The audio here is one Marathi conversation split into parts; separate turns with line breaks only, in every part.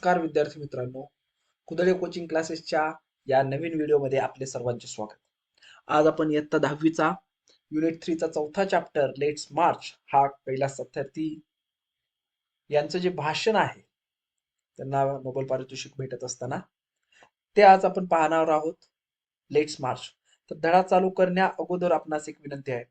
नमस्कार विद्यार्थी मित्रांनो, कुदळे कोचिंग क्लासेसच्या या नवीन व्हिडिओमध्ये आपले सर्वांचे स्वागत. आज आपण इयत्ता 10वीचा युनिट 3चा चौथा चॅप्टर लेट्स मार्च हा कैलास सत्यार्थी यांचं जे भाषण आहे, त्यांना नोबेल पारितोषिक भेटत असताना ते आज आपण पाहणार आहोत. लेट्स मार्च. तर धडा चालू करण्या अगोदर आपणास एक विनंती आहे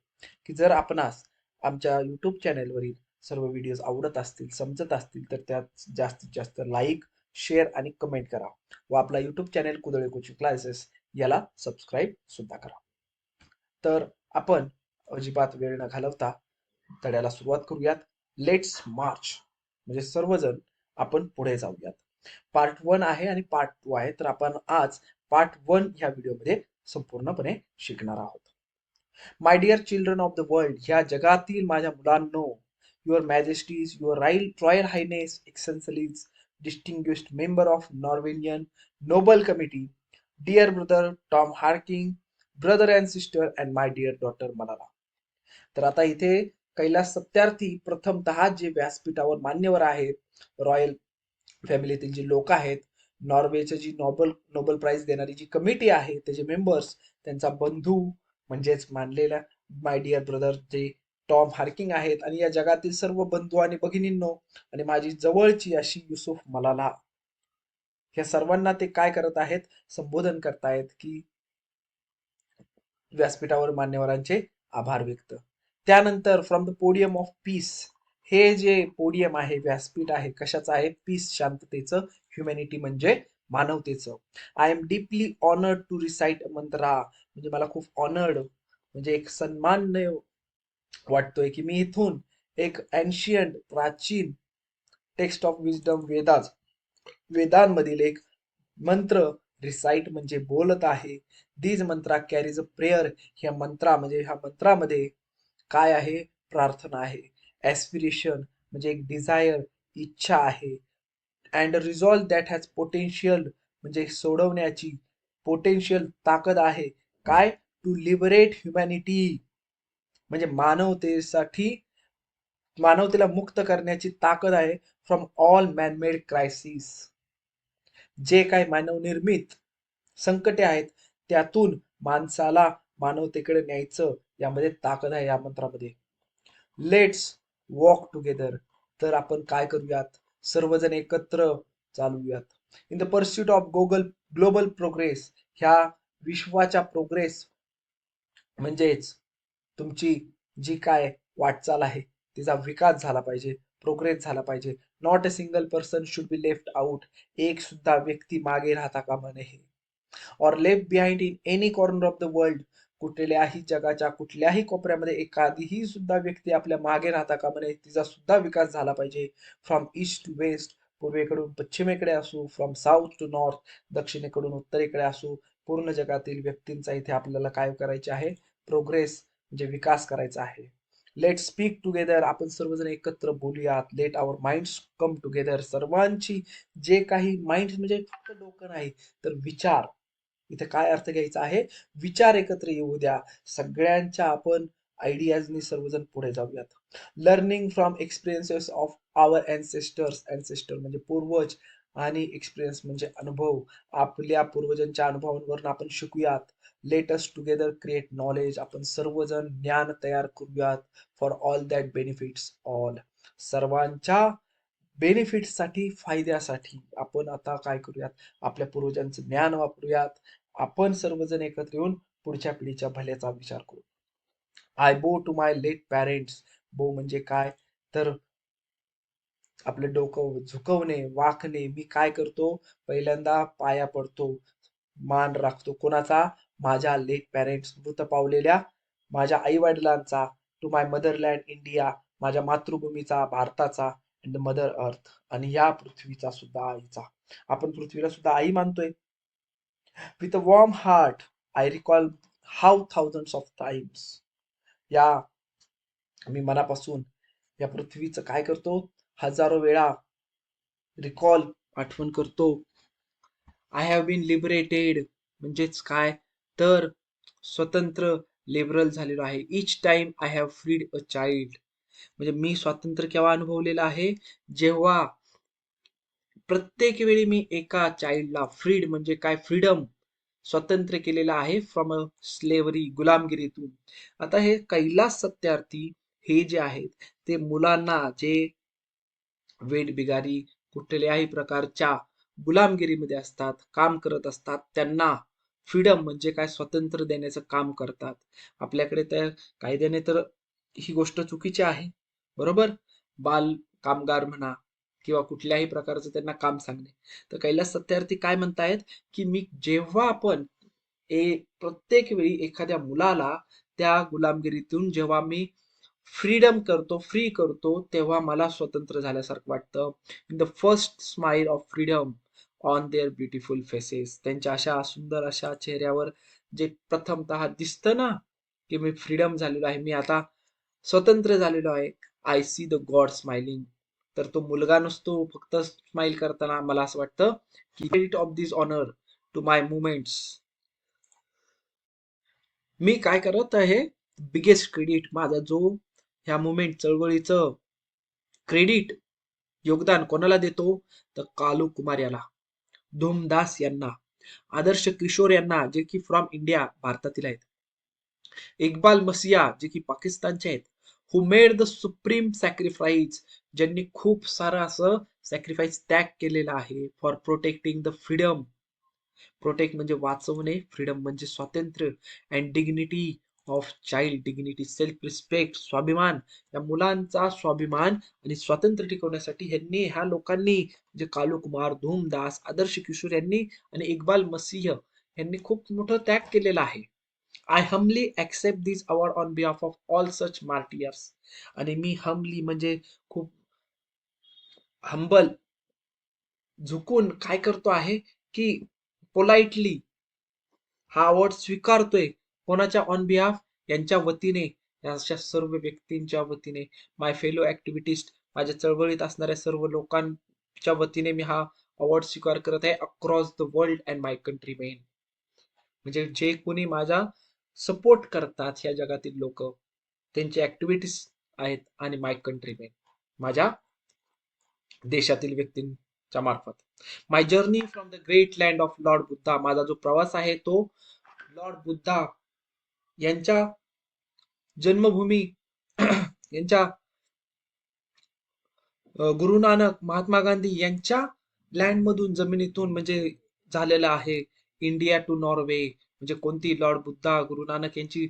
की जर आपणास आमच्या युट्यूब चॅनेलवरील सर्व व्हिडिओज आवडत असतील, समजत असतील, तर त्यात जास्तीत जास्त लाईक, शेअर आणि कमेंट करा व आपला YouTube channel Kudale coaching classes याला सबस्क्राईब सुद्धा करा. तर आपण अजिबात वेळ न घालवता धड्याला सुरुवात करूयात. लेट्स मार्च म्हणजे सर्वजण आपण पुढे जाऊयात. पार्ट 1 आहे आणि पार्ट 2 आहे, तर आपण आज पार्ट 1 ह्या व्हिडिओमध्ये संपूर्णपणे शिकणार आहोत. My dear children of the world, ह्या जगातील माझ्या मुलांनो, your majesties, your royal highness, excellencies, distinguished member of Norwegian Nobel committee, dear brother Tom Harkin, brother and sister and my dear daughter Malala. तर आता इथे कैलास सत्यार्थी प्रथमतः जे व्यासपीठावर मान्यवर आहेत, रॉयल फॅमिलीतील जी लोक आहेत, नॉर्वेचे जी नोबल प्राइज देणारी जी कमिटी आहे, त्याचे मेंबर्स, त्यांचा बंधू म्हणजेच मानलेला माय डिअर ब्रदर जे टॉम हार्किंग आहेत, आणि या जगातील सर्व बंधू आणि भगिनींनो आणि माझी जवळची अशी युसुफ मलाला, या सर्वांना ते काय करत आहेत, संबोधन करतायत की व्यासपीठावर मान्यवरांचे आभार व्यक्त. त्यानंतर from the podium of peace, हे जे पोडियम आहे, व्यासपीठ आहे, कशाचं आहे? पीस, शांततेचं, ह्युमॅनिटी म्हणजे मानवतेचं. I am deeply honoured to recite mantra, म्हणजे मला खूप ऑनर्ड म्हणजे एक सन्मान वाटतोय की मी इथून एक एन्शियंट प्राचीन टेक्स्ट ऑफ विजडम वेदांमधील एक मंत्र रिसाइट म्हणजे बोलत आहे. These Mantra carries a prayer, ह्या मंत्रा म्हणजे ह्या मंत्रामध्ये काय आहे? प्रार्थना आहे. ॲस्पिरेशन म्हणजे एक डिझायर, इच्छा आहे. And resolve that has potential म्हणजे सोडवण्याची पोटेन्शियल ताकद आहे. काय? टू लिबरेट ह्युमॅनिटी म्हणजे मानवतेला मुक्त करण्याची ताकद आहे. फ्रॉम ऑल मॅनमेड क्रायसिस, जे काही मानवनिर्मित संकटे आहेत त्यातून माणसाला मानवतेकडे न्यायचं यामध्ये ताकद आहे या मंत्रामध्ये. लेट्स वॉक टुगेदर, तर आपण काय करूयात? सर्वजण एकत्र चालूयात. In the pursuit of global progress, ह्या विश्वाच्या प्रोग्रेस म्हणजेच तुमची जी काय वाटचाल आहे तिचा विकास झाला पाहिजे, प्रोग्रेस झाला पाहिजे. Not a single person should be left out, एक सुद्धा व्यक्ती मागे राहता कामा नये. और left behind in any corner of the world, कुठल्याही जगाच्या कुठल्याही कोपऱ्यामध्ये एखादीही सुद्धा व्यक्ती आपल्या मागे राहता कामा नये, तिचा सुद्धा विकास झाला पाहिजे. फ्रॉम ईस्ट टू वेस्ट, पूर्वेकडून पश्चिमेकडे असू, फ्रॉम साऊथ टू नॉर्थ, दक्षिणेकडून उत्तरेकडे असू, पूर्ण जगातील व्यक्तींचा इथे आपल्याला काय करायचे आहे? प्रोग्रेस म्हणजे विकास करायचा आहे. लेट स्पीक टुगेदर, आपण सर्वजण एकत्र बोलूयात. लेट आवर माइंड्स कम टुगेदर, सर्वांची जे काही माइंड म्हणजे फक्त डोकं नाही तर विचार, इथे काय अर्थ घ्यायचा आहे? विचार एकत्र येऊ द्या. सगळ्यांच्या आपण आयडियाजनी सर्वजण पुढे जाऊयात. Learning from experiences of our ancestor म्हणजे पूर्वज, आणि एक्सपिरियन्स म्हणजे अनुभव. आपल्या पूर्वजांच्या अनुभवांवरून आपण शिकूयात. Let us together create knowledge, आपण सर्वजण ज्ञान तयार करूयात. For all that benefits all, सर्वांच्या बेनिफिट्ससाठी, फायद्यासाठी आपण आता काय करूयात? आपल्या पूर्वजांचं ज्ञान वापरूयात. आपण सर्वजण एकत्र येऊन पुढच्या पिढीच्या भल्याचा विचार करू. आय बो टू माय लेट पॅरेंट्स, बो म्हणजे काय? तर आपलं डोकं झुकवणे, वाकणे. मी काय करतो? पहिल्यांदा पाया पडतो, मान राखतो. कोणाचा? माझ्या लेट पॅरेंट्स, मृत पावलेल्या माझ्या आई वडिलांचा. टू माय मदरलँड इंडिया, माझ्या मातृभूमीचा, भारताचा. अँड मदर अर्थ, आणि या पृथ्वीचा सुद्धा आईचा. आपण पृथ्वीला सुद्धा आई मानतोय. With a warm heart I recall how thousands of times, या मी मनापासून या पृथ्वीचं काय करतो? हजारो वेळा रिकॉल, आठवण करतो. आय हॅव बीन लिबरेटेड म्हणजेच काय? तर स्वतंत्र, लिबरल झालेलो आहे. Each time I have freed a child, म्हणजे मी स्वातंत्र्य केव्हा अनुभवलेलं आहे? जेव्हा प्रत्येक वेळी मी एका चाइल्डला फ्रीड म्हणजे काय फ्रीडम स्वतंत्र केलेलं आहे फ्रॉम अ स्लेवरी गुलामगिरीतून. आता हे कैलास सत्यार्थी हे जे आहेत ते मुलांना जे वेठबिगारी कुठल्याही प्रकारच्या गुलामगिरीमध्ये असतात, काम करत असतात, त्यांना फ्रीडम म्हणजे काय स्वतंत्र देण्याचं काम करतात. आपल्याकडे तर कायद्याने तर ही गोष्ट चुकीची आहे, बरोबर? बाल कामगार म्हणा किंवा कुठल्याही प्रकारचं त्यांना काम सांगणे. तर कैलास सत्यार्थी काय म्हणतायत, की मी जेव्हा आपण प्रत्येक वेळी एखाद्या मुलाला त्या गुलामगिरीतून जेव्हा मी फ्रीडम करतो, फ्री करतो, तेव्हा मला स्वतंत्र झाल्यासारखं वाटतं. In the first smile of freedom on their beautiful faces. त्यांच्या अशा सुंदर अशा चेहऱ्यावर जे प्रथमतः दिसतं ना, की मी फ्रीडम झालेलो आहे, मी आता स्वतंत्र झालेलो आहे. I see the God smiling. तर तो मुलगा नसतो फक्त स्माइल करताना. मला असं वाटतं की credit of this honour to my moments. मी काय करत आहे, बिगेस्ट क्रेडिट माझा जो ह्या मुमेंट चळवळीचं क्रेडिट योगदान कोणाला देतो, तर कालू कुमार याला, धूमदास यांना, आदर्श किशोर यांना जे की फ्रॉम इंडिया भारतातील आहेत, इक्बाल मसिया जे की पाकिस्तानचे आहेत, हु मेड द सुप्रीम सॅक्रिफाईस, ज्यांनी खूप सारं असं सॅक्रिफाईस त्याग केलेला आहे for protecting the freedom. Protect म्हणजे वाचवणे, फ्रीडम म्हणजे स्वातंत्र्य, and dignity of child, dignity self respect, स्वाभिमान, या मुलांचा स्वाभिमान आणि स्वातंत्र्य टिकवण्यासाठी ह्यांनी ह्या लोकांनी म्हणजे कालू कुमार, धूमदास, आदर्श किशोर यांनी आणि इक्बाल मसीह यांनी खूप मोठं त्याग केलेला आहे. I humbly accept this award on behalf of all such martyrs. आणि मी हम्बली म्हणजे खूप हंबल, झुकून काय करतो आहे, की पोलाइटली हा अवॉर्ड स्वीकारतोय. कोणाच्या ऑन बिहाफ, यांच्या वतीने, या अशा सर्व व्यक्तींच्या वतीने, माय फेलो ऍक्टिव्हिटिस्ट, माझ्या चळवळीत असणाऱ्या सर्व लोकांच्या वतीने मी हा अवॉर्ड स्वीकार करत आहे, across the world and my country main. म्हणजे जे कोणी माझा सपोर्ट करतात ह्या जगातील लोक, त्यांचे ऍक्टिव्हिटीज आहेत, आणि माय कंट्री मेन, माझ्या देशातील व्यक्तींच्या मार्फत. My journey from the great land of Lord Buddha, माझा जो प्रवास आहे तो लॉर्ड बुद्धा यांच्या जन्मभूमी यांच्या गुरु नानक, महात्मा गांधी यांच्या लँड मधून, जमिनीतून म्हणजे झालेला आहे. इंडिया टू नॉर्वे म्हणजे कोणती, लॉर्ड बुद्धा गुरु नानक यांची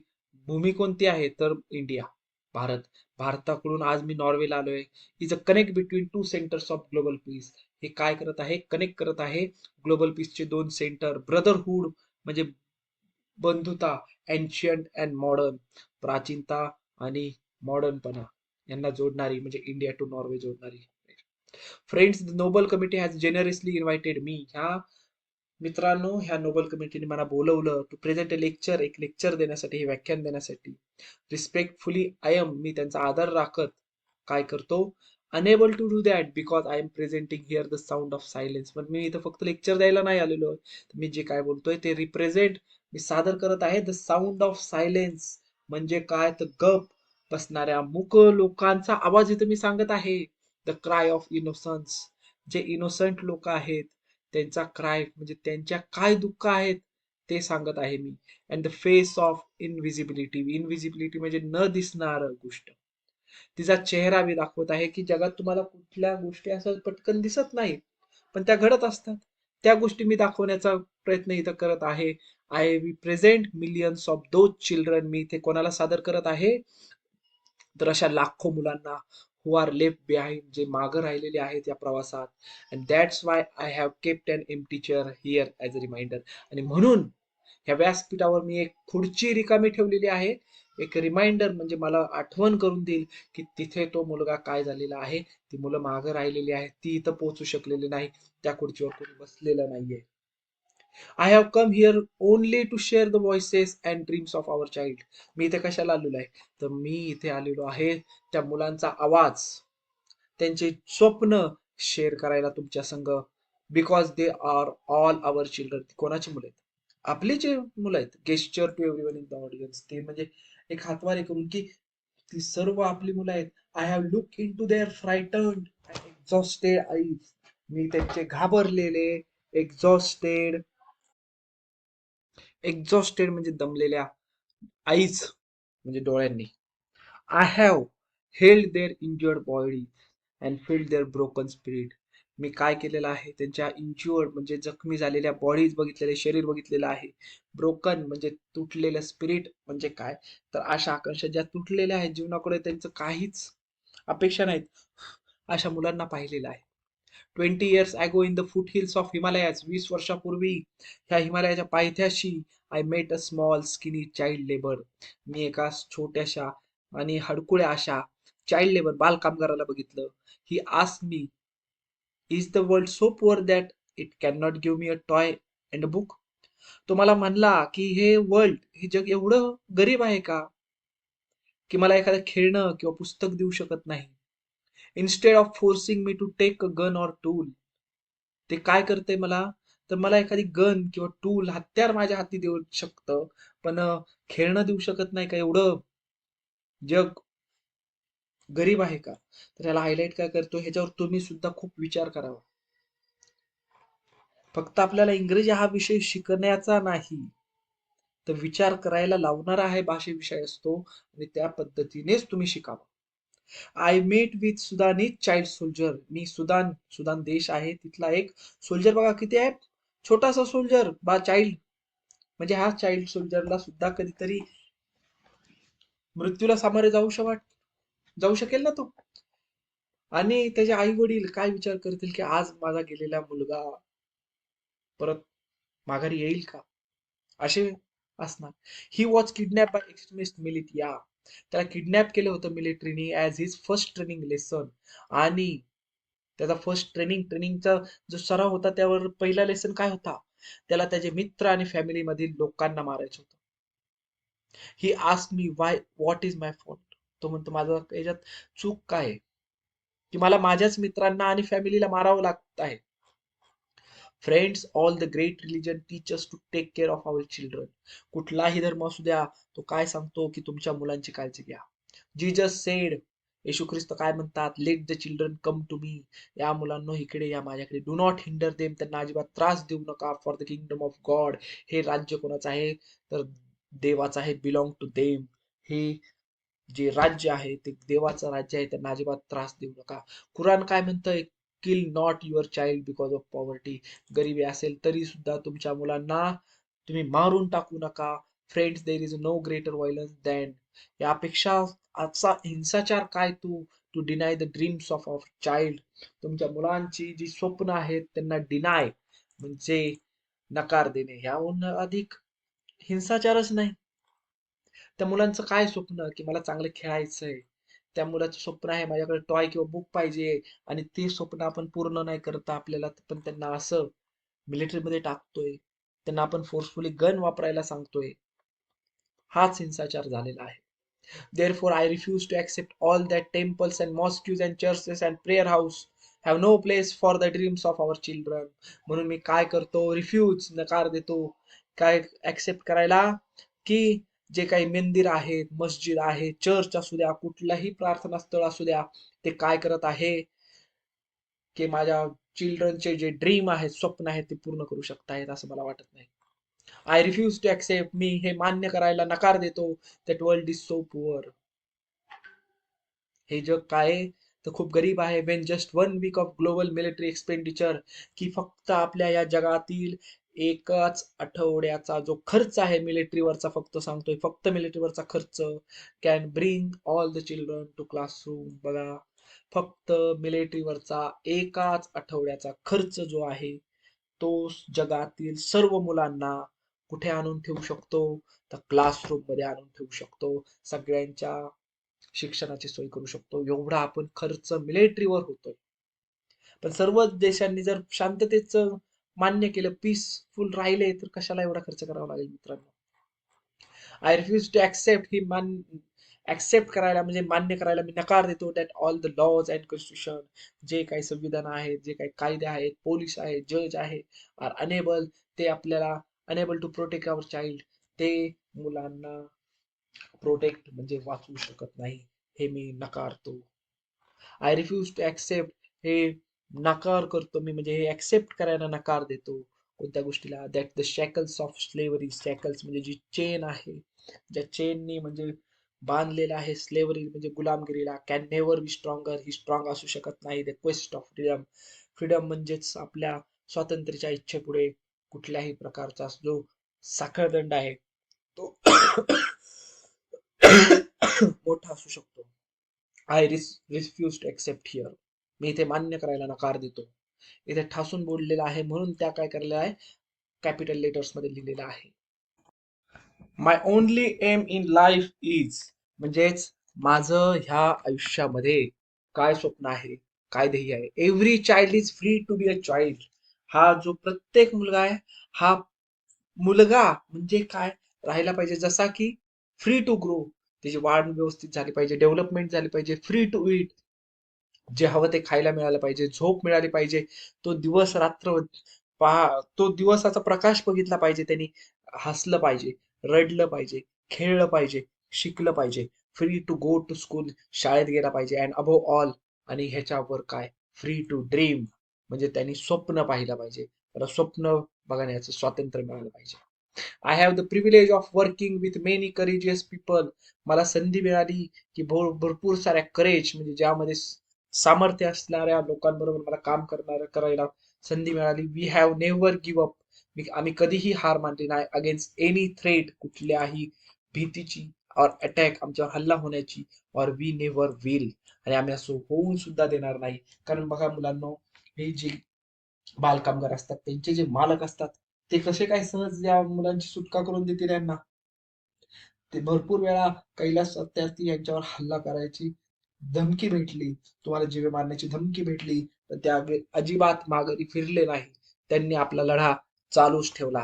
भूमी कोणती आहे, तर इंडिया, भारत. भारताकडून आज मी नॉर्वेला आलोय. Is a connect between two centres of global piece. हे काय करत आहे, कनेक्ट करत आहे ग्लोबल पीसचे दोन सेंटर. ब्रदरहूड म्हणजे बंधुता, एन्शियंट अँड मॉडर्न, प्राचीनता आणि मॉडर्नपणा यांना जोडणारी म्हणजे इंडिया टू नॉर्वे जोडणारी. Friends, the Nobel committee has generously invited me. ह्या मित्रांनो, ह्या नोबल कमिटीने मला बोलवलं टू प्रेझेंट अ लेक्चर, एक लेक्चर देण्यासाठी, हे व्याख्यान देण्यासाठी. रिस्पेक्टफुली आय एम, मी त्यांचा आदर राखत काय करतो, unable to do that because I am presenting here the sound of silence. पण मी इथं फक्त लेक्चर द्यायला नाही आलेलो, मी जे काय बोलतोय ते रिप्रेझेंट, मी सादर करत आहे द साऊंड ऑफ सायलेन्स. म्हणजे काय, तर गप बसणाऱ्या मूक लोकांचा आवाज इथं मी सांगत आहे. द क्राय ऑफ इनोसन्स, जे इनोसंट लोक आहेत त्यांचा क्राय म्हणजे त्यांच्या काय दुःख आहेत ते सांगत आहे मी. And the face of invisibility, invisibility म्हणजे न दिसणार गोष्ट, तिचा चेहरा मी दाखवत आहे, की जगात तुम्हाला कुठल्या गोष्टी असं पटकन दिसत नाहीत, पण त्या घडत असतात. त्या गोष्टी मी दाखवण्याचा प्रयत्न इथं करत आहे. I will present millions of those children, मी इथे कोणाला सादर करत आहे, तर अशा लाखो मुलांना, हु आर लेफ्ट बिहाइंड, जे मागं राहिलेले आहेत या प्रवासात. And that's why I have kept an empty chair here as a reminder. आणि म्हणून ह्या व्यासपीठावर मी एक खुर्ची रिकामी ठेवलेली आहे, एक रिमाइंडर म्हणजे मला आठवण करून देईल की तिथे तो मुलगा काय झालेला आहे, ती मुलं मागं राहिलेली आहेत, ती इथं पोहोचू शकलेली नाही, त्या खुर्चीवर कोणी बसलेलं नाहीये. I have come here only to share the voices and dreams of our child. मी इथे कशाला आलेलो आहे, तर मी इथे आलेलो आहे त्या मुलांचा आवाज, त्यांचे स्वप्न शेअर करायला तुमच्या संग. Because they are all our children. कोणाची मुलं आहेत, आपली जे मुलं आहेत. Gesture to everyone in the audience, ते म्हणजे एक हातवारे करून की ती सर्व आपली मुलं आहेत. I have look into their frightened and exhausted eyes. मी त्यांचे घाबरलेले, एक्झॉस्टेड, एक्झॉस्टेड म्हणजे दमलेल्या आईज म्हणजे डोळ्यांनी. I have held their injured body and felt their broken spirit. मी काय केलेलं आहे, त्यांच्या इंज्युअर्ड म्हणजे जखमी झालेल्या बॉडीज बघितलेले, शरीर बघितलेलं आहे. ब्रोकन म्हणजे तुटलेलं, स्पिरिट म्हणजे काय, तर आशा आकांक्षा ज्या तुटलेल्या आहेत, जीवनाकडे त्यांचं काहीच अपेक्षा नाहीत, अशा मुलांना पाहिलेलं आहे. 20 years ago in the foothills of Himalayas, 20 वर्षापूर्वी ह्या हिमालयाच्या पायथ्याशी, I met a small skinny child labour. मी एका छोट्याशा आणि हडकुळ्या अशा चाइल्ड लेबर बाल कामगाराला बघितलं. He ask me, is the world so poor that it can not give me a toy and a book. तो मला म्हणला की हे वर्ल्ड, हे जग एवढं गरीब आहे का, की मला एखादं खेळणं किंवा पुस्तक देऊ शकत नाही. Instead of forcing me to take a gun or tool, ते काय करते मला, तर मला एखादी गन किंवा टूल, हत्यार माझ्या हाती देऊ शकतं, पण खेळणं देऊ शकत नाही का, एवढं जग गरीब आहे का. तर ह्याला हायलाइट काय करतो, ह्याच्यावर तुम्ही सुद्धा खूप विचार करावा. फक्त आपल्याला इंग्रजी हा विषय शिकण्याचा नाही, तर विचार करायला लावणारा हा भाषेविषय असतो, आणि त्या पद्धतीनेच तुम्ही शिकावं. I met with Sudanese child soldier. मी सुदान, सुदान देश आहे, तिथला एक सोल्जर बघा किती आहे, छोटासा सोल्जर बा चाइल्ड, म्हणजे ह्या चाइल्ड सोल्जरला सुद्धा कधीतरी मृत्यूला सामोरे जाऊ शकेल ना तो. आणि त्याचे आई वडील काय विचार करतील की आज माझा गेलेला मुलगा परत माघारी येईल का, असे असणार. He was kidnap by extremist militia. त्याला किडनॅप केलं होतं मिलिटरीनी as his first training lesson. आणि त्याचा फर्स्ट ट्रेनिंगचा जो सराव होता, त्यावर पहिला लेसन काय होता, त्याला त्याचे मित्र आणि फॅमिली मधील लोकांना मारायचं होतं. He ask me why, what is my fault. तो म्हणतो माझं याच्यात चूक काय आहे, की मला माझ्याच मित्रांना आणि फॅमिलीला मारावं लागत आहे. Friends, all the great religion teachers to take care of our children. कुठलाही धर्म असू द्या, तो काय सांगतो की तुमच्या मुलांची काळजी घ्या. जीजस सेड, येशू ख्रिस्त काय म्हणतात, let the children come to me. या मुलांनो इकडे या माझ्याकडे. डू नॉट हिंडर देम, त्यांना अजिबात त्रास देऊ नका. For the kingdom of God, हे राज्य कोणाचं आहे, तर देवाचं आहे. बिलॉंग टू देम, हे जे राज्य आहे ते देवाचं राज्य आहे, त्यांना अजिबात त्रास देऊ नका. कुराण काय म्हणतंय, kill not your child because of poverty. गरिबी असेल तरी सुद्धा तुमच्या मुलांना तुम्ही मारून टाकू नका. Friends, there is no greater violence than, यापेक्षा आजचा हिंसाचार काय, to deny the dreams of our child. तुमच्या मुलांची जी स्वप्न आहेत त्यांना डिनाय म्हणजे नकार देणे, याहून अधिक हिंसाचारच नाही. त्या मुलांचं काय स्वप्न, की मला चांगलं खेळायचंय, त्या मुलाचं स्वप्न आहे माझ्याकडे टॉय किंवा बुक पाहिजे, आणि ते स्वप्न आपण पूर्ण नाही करता आपल्याला, पण त्यांना असं मिलिटरीमध्ये टाकतोय, त्यांना आपण फोर्सफुली गन वापरायला सांगतोय. हाच हिंसाचार झालेला आहे. Therefore, I refuse to accept all that temples and mosques and churches and prayer house have no place for the dreams of our children. म्हणून मी काय करतो, रिफ्यूज, नकार देतो, काय ऍक्सेप्ट करायला, की जे काही मंदिर आहेत, मस्जिद आहे, चर्च असू द्या, कुठलाही प्रार्थना स्थळ असू द्या, ते काय करत आहे, की माझ्या चिल्ड्रनचे जे ड्रीम आहेत, स्वप्न आहेत, ते पूर्ण करू शकतायत असं मला वाटत नाही. आय रिफ्यूज टू ऍक्सेप्ट, मी हे मान्य करायला नकार देतो, that world is so poor. हे जग काय आहे, तर खूप गरीब आहे. When just 1 week of global military expenditure, की फक्त आपल्या या जगातील एकाच आठवड्याचा जो खर्च आहे मिलिटरीवरचा, फक्त सांगतोय, फक्त मिलिटरीवरचा खर्च can bring all the children to classroom. बघा, फक्त मिलिटरीवरचा एकाच आठवड्याचा खर्च जो आहे, तो जगातील सर्व मुलांना कुठे आणून ठेवू शकतो, तर क्लासरूम मध्ये आणून ठेवू शकतो. सगळ्यांच्या शिक्षणाची सोय करू शकतो. एवढा आपण खर्च मिलिटरीवर होतोय. पण सर्वच देशांनी जर शांततेचं मान्य केलं, पीसफुल राहिले, तर कशाला एवढा खर्च करावा लागेल मित्रांनो. आय रिफ्यूज टू ऍक्सेप्ट, ही ऍक्सेप्ट करायला म्हणजे मान्य करायला मी नकार देतो, that all the laws and constitution, जे काही संविधान आहेत, जे काही कायदे आहेत, पोलीस आहेत, जज आहे, आर अनेबल, ते आपल्याला unable to protect our child, ते मुलांना प्रोटेक्ट म्हणजे वाचवू शकत नाही. हे मी नकारतो. आय रिफ्यूज टू ऍक्सेप्ट, हे नकार करतो मी, म्हणजे हे ऍक्सेप्ट करायला नकार देतो कोणत्या गोष्टीला. दॅट द शॅकल्स ऑफ स्लेव्हरी, शॅकल्स म्हणजे जी चेन आहे, ज्या चेननी म्हणजे बांधलेला आहे स्लेव्हरी म्हणजे गुलामगिरीला, कॅन नेव्हर बी स्ट्रॉंगर, ही स्ट्रॉंग असू शकत नाही. The quest of freedom, freedom म्हणजेच आपल्या स्वातंत्र्याच्या इच्छेपुढे कुठल्याही प्रकारचा जो साखळदंड आहे तो मोठा असू शकतो. I refuse to accept here, मी इथे मान्य करायला नकार देतो. इथे ठासून बोललेला आहे म्हणून त्या काय केलेलं आहे, कॅपिटल लेटर्स मध्ये लिहिलेलं आहे. My only aim in life is, म्हणजेच माझं ह्या आयुष्यामध्ये काय स्वप्न आहे, काय ध्येय आहे. Every child is free to be a child, हा जो प्रत्येक मुलगा आहे, हा मुलगा म्हणजे काय राहायला पाहिजे, जसा की फ्री टू ग्रो, त्याची वाढ व्यवस्थित झाली पाहिजे, डेव्हलपमेंट झाली पाहिजे, फ्री टू इट, जे हवं ते खायला मिळालं पाहिजे, झोप मिळाली पाहिजे, तो दिवस रात्र पहा, तो दिवसाचा प्रकाश बघितला पाहिजे, त्यांनी हसलं पाहिजे, रडलं पाहिजे, खेळलं पाहिजे, शिकलं पाहिजे, free to go to school, शाळेत गेला पाहिजे, अँड अबोव्ह ऑल, आणि ह्याच्यावर काय, फ्री टू ड्रीम, म्हणजे त्यांनी स्वप्न पाहिलं पाहिजे, त्याला स्वप्न बघण्याचं स्वातंत्र्य मिळालं पाहिजे. I have the privilege of working with many courageous people, मला संधी मिळाली की भरपूर साऱ्या करेज म्हणजे ज्यामध्ये सामर्थ्य असणाऱ्या लोकांबरोबर मला काम करायला संधी मिळाली. We have never give up, आम्ही कधीही हार मानली नाही. अगेन्स्ट एनी थ्रेट, कुठल्याही भीतीची और अटॅक, आमच्यावर हल्ला होण्याची, और वी नेव्हर विल, आणि आम्ही असं होऊन सुद्धा देणार नाही. कारण बघा मुलांना, हे जे बालकामगार असतात, त्यांचे जे मालक असतात, ते कसे काय सहज या मुलांची सुटका करून देतील यांना. ते भरपूर वेळा कैलास सत्यार्थी यांच्यावर हल्ला करायची धमकी भेटली, तुम्हाला जीवे मारण्याची धमकी भेटली, तर त्या अजिबात माघारी फिरले नाही, त्यांनी आपला लढा चालूच ठेवला.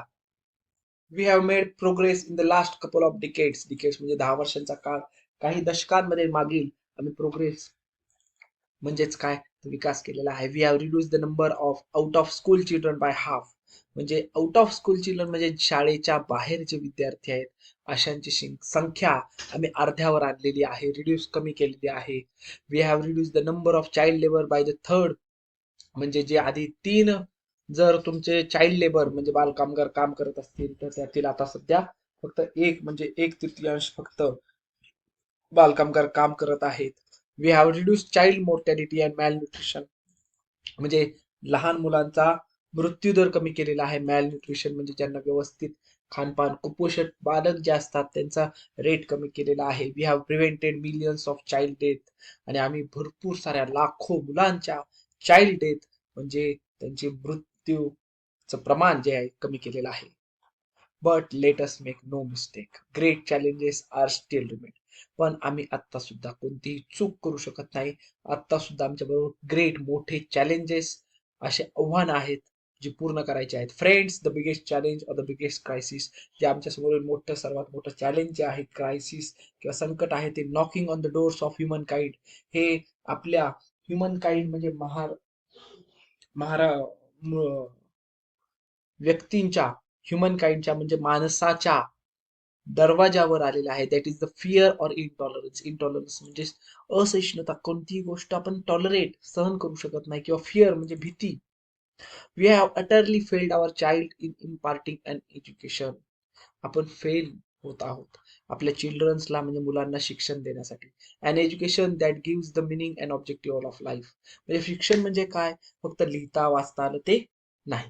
We have made progress in the last couple of decades, decades म्हणजे 10 वर्षांचा काळ, काही दशकांमध्ये मागील आम्ही प्रोग्रेस म्हणजेच काय, तर विकास केलेला आहे. We have reduce the number of out of school children by half, म्हणजे आउट ऑफ स्कूल चिल्ड्रन म्हणजे शाळेच्या बाहेर जे विद्यार्थी आहेत, अशांची संख्या आम्ही अर्ध्यावर आणलेली आहे, रिड्यूस कमी केलेली आहे. We have reduce the number of child labour by the third, म्हणजे जे आधी 3, जर तुमचे चाइल्ड लेबर म्हणजे बालकामगार काम करत असतील, तर त्यातील आता सध्या फक्त एक म्हणजे 1/3 फक्त बालकामगार काम करत आहेत. We have reduce child mortality and malnutrition, म्हणजे लहान मुलांचा मृत्यू दर कमी केलेला आहे. मॅलन्यूट्रिशन म्हणजे ज्यांना व्यवस्थित खानपान, कुपोषित बालक जे असतात त्यांचा रेट कमी केलेला आहे. We have prevented millions of child death, आणि आम्ही भरपूर साऱ्या लाखो मुलांच्या चाइल्ड डेथ म्हणजे त्यांचे मृत्यूचं प्रमाण जे आहे कमी केलेलं आहे. But let us make no mistake, great challenges are still remain, पण आम्ही आत्ता सुद्धा कोणतीही चूक करू शकत नाही. आत्ता सुद्धा आमच्या बरोबर ग्रेट मोठे चॅलेंजेस, असे आव्हान आहेत जे पूर्ण करायचे आहेत. फ्रेंड्स, द बिगेस्ट चॅलेंज और द बिगेस्ट क्रायसिस, जे आमच्या समोरील मोठं सर्वात मोठं चॅलेंज जे आहे, क्रायसिस किंवा संकट आहे, ते knocking on the doors of human kind, हे आपल्या ह्युमन काइंड म्हणजे महारा व्यक्तींच्या, ह्युमन काइंडच्या म्हणजे माणसाच्या दरवाजावर आलेला आहे. दॅट इज द फिअर और इंटॉलरन्स, इंटॉलरन्स म्हणजे असहिष्णुता, कोणतीही गोष्ट आपण टॉलरेट सहन करू शकत नाही, किंवा फिअर म्हणजे भीती. We have utterly failed our child in imparting an education, आपण फेल होत आहोत आपल्या चिल्ड्रन्सला म्हणजे मुलांना शिक्षण देण्यासाठी. An education that gives the meaning and objective of life, म्हणजे शिक्षण म्हणजे काय, फक्त लिहिता वाचता आलं ते नाही,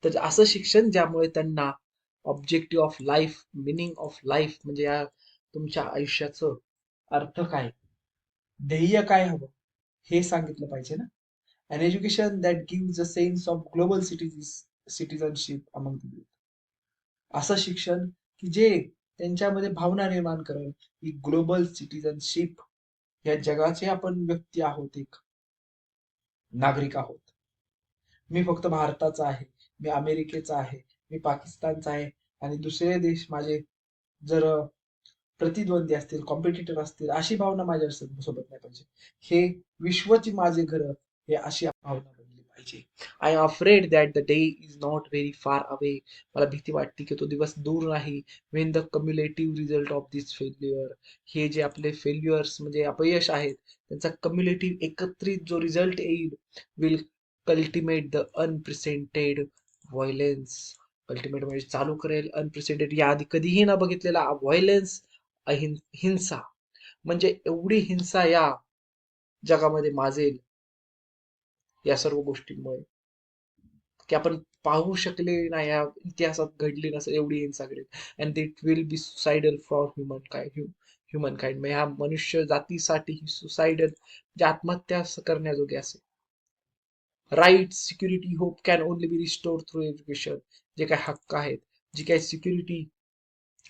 तर असं शिक्षण ज्यामुळे त्यांना objective of life, meaning of life म्हणजे या तुमच्या आयुष्याचं अर्थ काय, ध्येय काय हवं, हे सांगितलं पाहिजे ना. An education that gives a sense of global citizenship among the youth, असं शिक्षण की जे त्यांच्यामध्ये भावना निर्माण करेल की ग्लोबल सिटीजनशिप, या जगाचे आपण व्यक्ती आहोत, एक नागरिक आहोत. मी फक्त भारताचा आहे, मी अमेरिकेचा आहे, मी पाकिस्तानचा आहे, आणि दुसरे देश माझे जर प्रतिद्वंदी असतील, कॉम्पिटिटर असतील, अशी भावना माझ्या सोबत नाही पाहिजे. हे विश्वची माझे घर, हे अशी भावना बनली पाहिजे. पाहिजे. I am afraid that the day is not very far away. मला भीती वाटते की तो दिवस दूर नाही. When the cumulative result of this failure, हे जे आपले फेल्युअर्स म्हणजे अपयश आहेत त्यांचा कम्युलेटिव्ह एकत्रित जो रिझल्ट येईल, will culminate the unprecedented violence. Ultimate म्हणजे चालू करेल अनप्रेसिडेंटेड, या आधी कधीही न बघितलेला व्हायलेन्स, हिंसा. म्हणजे एवढी हिंसा या जगामध्ये माजेल या सर्व गोष्टींमुळे की आपण पाहू शकले नाही, या इतिहासात घडली नसेल एवढी हिंसा घडेल. And it will be suicidal for human kind. म्हणजे ह्या मनुष्य जातीसाठी सुसाइडल म्हणजे आत्महत्या करण्याजोगे असेल. Right, security, hope can only be restore through education. जे काही हक्क आहेत, जी काही सिक्युरिटी,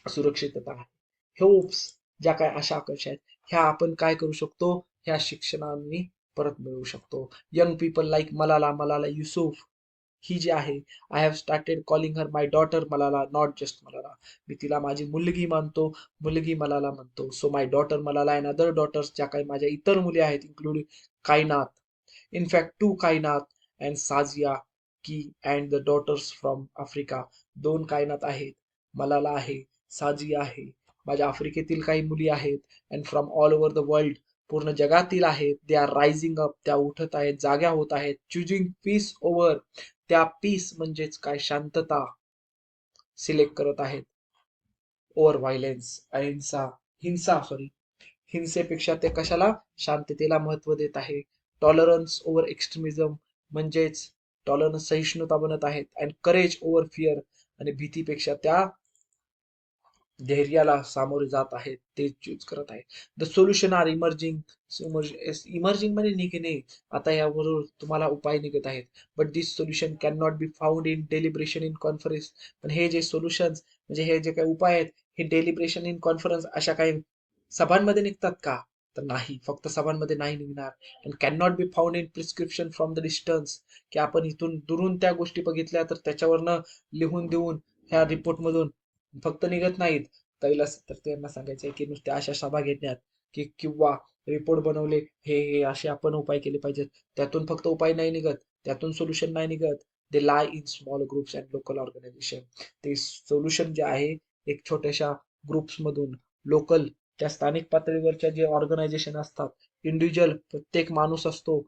सुरक्षितता आहे, होप्स, ज्या काय आशा आकांक्षा आहेत, ह्या आपण काय करू शकतो, ह्या शिक्षणाने परत मिळवू शकतो. Young people like Malala Yusuf, ही जी आहे, I have started calling her my daughter Malala, not just Malala. मी तिला माझी मुलगी मानतो, मुलगी मलाला म्हणतो. So my daughter Malala and other daughters, ज्या काही माझ्या इतर मुली आहेत, including Kainat, in fact two Kainat and Sajia की and the daughters from Africa. दोन कायनात आहेत, मलाला आहे, साजिया आहे, माझ्या आफ्रिकेतील काही मुली आहेत, and from all over the world, पूर्ण जगातील आहेत. दे आर रायझिंग अप, त्या उठत आहेत, जाग्या होत आहेत, चुजिंग पीस ओव्हर, त्या पीस म्हणजेच काय, शांतता सिलेक्ट करत आहेत, ओव्हर व्हायलेन्स, अहिंसा, हिंसेपेक्षा ते कशाला, शांततेला महत्व देत आहे. टॉलरन्स ओव्हर एक्स्ट्रीमिझम, म्हणजेच टॉलरन्स सहिष्णुता बनत आहेत. अँड करेज ओव्हर फिअर, आणि भीतीपेक्षा त्या धैर्याला सामोरे जात आहेत, ते चूज करत आहेत. The solution are emerging. Emerging म्हणजे निघणे, आता यावरून तुम्हाला उपाय निघत आहेत. But this solution can not be found in deliberation in conference. पण हे जे सोल्युशन्स म्हणजे हे जे काही उपाय आहेत, हे डेलिब्रेशन इन कॉन्फरन्स अशा काही सभांमध्ये निघतात का, तर नाही, फक्त सभांमध्ये नाही निघणार. And can not be found in prescription from the distance, की आपण इथून दुरून त्या गोष्टी बघितल्या तर त्याच्यावरनं लिहून देऊन ह्या रिपोर्ट मधून फक्त निघत नाहीत. पहिला तर त्यांना सांगायचंय की नुसत्या अशा सभा घेण्यात की किंवा रिपोर्ट बनवले, हे असे आपण उपाय केले पाहिजेत, त्यातून फक्त उपाय नाही निघत, त्यातून सोल्युशन नाही निघत. They lie in small groups and local organization. ते सोल्युशन जे आहे एक छोट्याशा ग्रुप्स मधून, लोकल, त्या स्थानिक पातळीवरच्या जे ऑर्गनायझेशन असतात, इंडिव्हिज्युअल प्रत्येक माणूस असतो,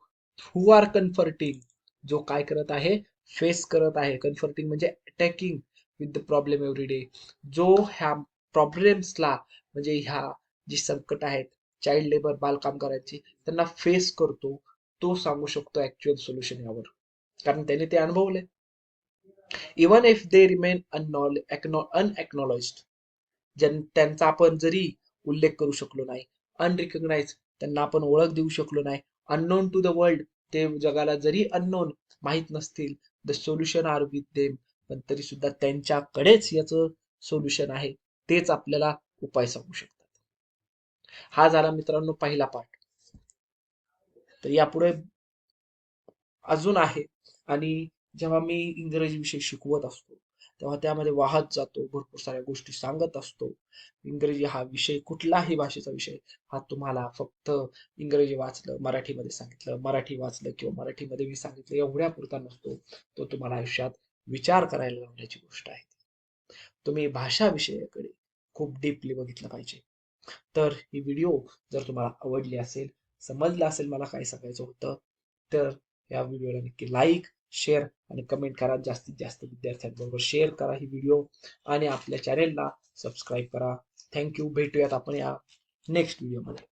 हु आर कन्फर्टिंग, जो काय करत आहे, फेस करत आहे. कन्फर्टिंग म्हणजे attacking with the problem every day, जो ह्या प्रॉब्लेम्सला म्हणजे ह्या जी संकट आहेत, चाइल्ड लेबर, बालकामगारांची, त्यांना फेस करतो, तो सांगू शकतो ऍक्च्युअल सोल्युशन यावर, कारण त्याने ते अनुभवले. इवन इफ दे रिमेन अनएक्नॉलेज्ड, त्यांचा आपण जरी उल्लेख करू शकलो नाही, अनरिकग्नाइज, त्यांना आपण ओळख देऊ शकलो नाही, अननोन टू द वर्ल्ड, ते जगाला जरी अननोन, माहीत नसतील, the solution are with them, पण तरी सुद्धा त्यांच्याकडेच याचं सोल्युशन आहे, तेच आपल्याला उपाय सांगू शकतात. हा झाला मित्रांनो पहिला पार्ट. तर यापुढे अजून आहे. आणि जेव्हा मी इंग्रजी विषय शिकवत असतो तेव्हा त्यामध्ये वाहत जातो, भरपूर साऱ्या गोष्टी सांगत असतो. इंग्रजी हा विषय, कुठलाही भाषेचा विषय, हा तुम्हाला फक्त इंग्रजी वाचलं, मराठीमध्ये सांगितलं, मराठी वाचलं किंवा मराठीमध्ये मी सांगितलं एवढ्या पुरता नसतो. तो तुम्हाला आयुष्यात विचार करायला लावण्याची गोष्ट आहे. तुम्ही भाषा विषयाकडे खूप डीपली बघितलं पाहिजे. तर ही व्हिडिओ जर तुम्हाला आवडली असेल, समजलं असेल मला काय सांगायचं होतं, तर या व्हिडिओला नक्की लाईक, शेअर आणि कमेंट करा. जास्तीत जास्त विद्यार्थ्यांबरोबर शेअर करा ही व्हिडिओ, आणि आपल्या चॅनेलला सबस्क्राईब करा. थँक्यू. भेटूयात आपण या नेक्स्ट व्हिडिओमध्ये.